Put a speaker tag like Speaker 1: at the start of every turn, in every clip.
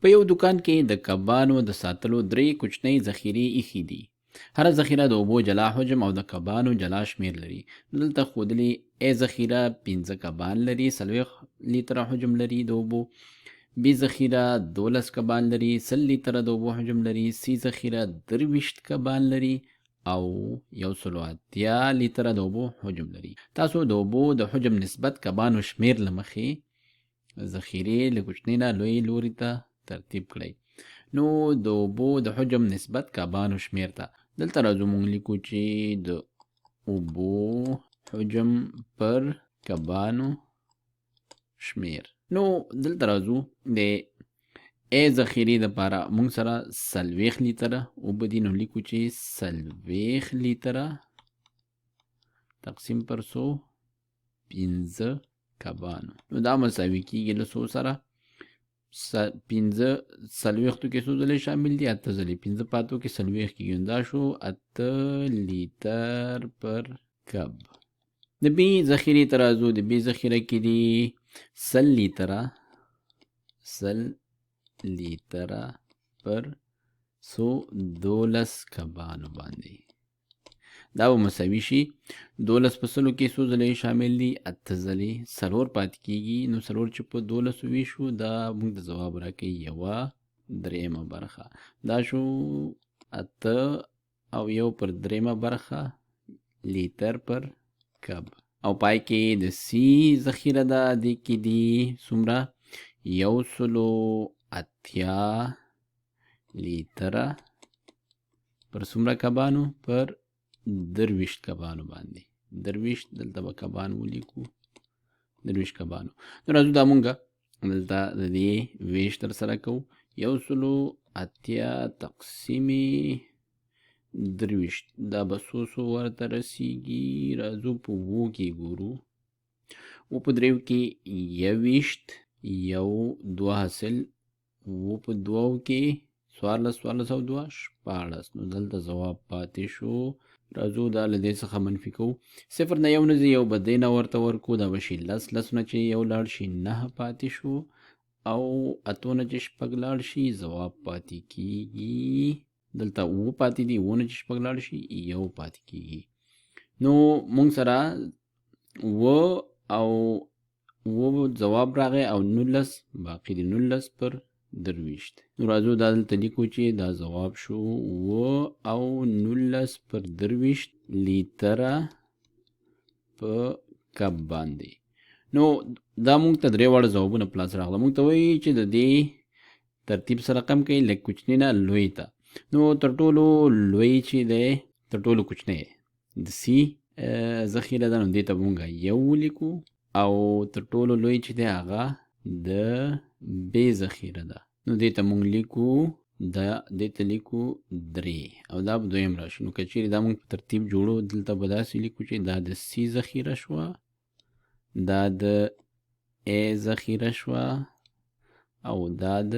Speaker 1: په یو دکان کې د کبانو د ساتلو 3 کوچنۍ ذخیرې ایښي دي. هره ذخیره د اوبو جلا حجم او د کبانو جلا شمیر لري. دلته ښودلي A ذخیره 15 کبان لري، 40 لیتره حجم لري د اوبو. B ذخیره 12 کبان لري، 100 لیتره د اوبو حجم لري. C ذخیره 23 کبان لري او 180 لیتره د اوبو حجم لري. تاسو د اوبو د حجم نسبت کبانو شمیر له مخې ذخیرې له کوچنۍ نه لوی لوري ته ترتیب کړئ. نو د اوبو د حجم نسبت کبانو شمیر ته دلته راځو، مونږ لیکو چې د اوبو حجم پر کبانو شمیر. نو دلته راځو د A ذخیرې دپاره مونږ سره 40 لیتره اوبه دي، نو لیکو چې 40 لیتره تقسیم پر 100 کبانو. نو دا مساوي کیږي له 100 سره 15 40 کې څو ځلې شامل دي؟ 8 ځلې. 15 پاتو کې 40 کېږي، دا شو 8 لیتر پر کب. د B ذخیرې ته راځو. د B ذخیره کې دي 100 لیتره پر 112 کبانو باندې. دا به مساوي شي 12 په 100 کې څو ځلې شامل دي؟ 8 ځلې. 4 پاتې کېږي، نو 4 چې په 12 ویشو دا موږ د ځواب راکوي 1/3 برخه. دا شو 8 او 1/3 برخه لیتر پر کب. او پای کې د C ذخیره ده، دې کې دي څومره؟ 180 لیتره پر څومره کبانو؟ پر 23 کبانو باندې. 23 دلته به کبان ولیکو، 23 کبانو. نو راځو دا مونږه دلته د دې ویش تر سره کوو. 180 تقسیم 23 دا به څو ورته رسیږي؟ راځو په 2 کې ګورو. 2 په 3 کې 21 یو 2 حاصل، 2 په 2 کې 14 او 2 16. نو دلته ځواب پاتې شو. راځو دا له دې څخه منفي کوو. 0 نه 1 نه ځي، یو به دې نه ورته ورکو، دا به شي 10. 10 نه چې یو لاړ شي 9 پاتې شو، او 8 نه چې 6 لاړ شي ځواب پاتې کېږي. دلته 9 پاتې دي، 9 نه چې 6 لاړ شي 1 پاتې کېږي. نو مونږ سره 9 او 9 ځواب راغی او 19 باقي دي، 19 پر 23. نو راځو دا دلته لیکو چې دا ځواب شو 9 او 19 پر 23 لیتره په کب باندې. نو دا مونږ ته 3 واړه ځوابونه پلاس راغله. مونږ ته وایي چې د دې ترتیب سره رقم کوي لږ کوچني نه لوی ته. نو تر ټولو لوی چې دی تر ټولو کوچنی د C ذخیره ده، نو دې ته مونږ 1 ولیکو، او تر ټولو لوی چې دی هغه د B ذخیره ده، نو دې ته مونږ لیکو دې ته لیکو 3، او دا به دویم راشي. نو که چیرې دا مونږ په ترتیب جوړو، دلته به داسې لیکو چې دا د C ذخیره شوه، دا د A ذخیره شوه، او دا د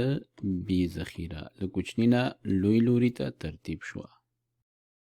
Speaker 1: B ذخیره له کوچني نه لوی لوري ته ترتیب شوه.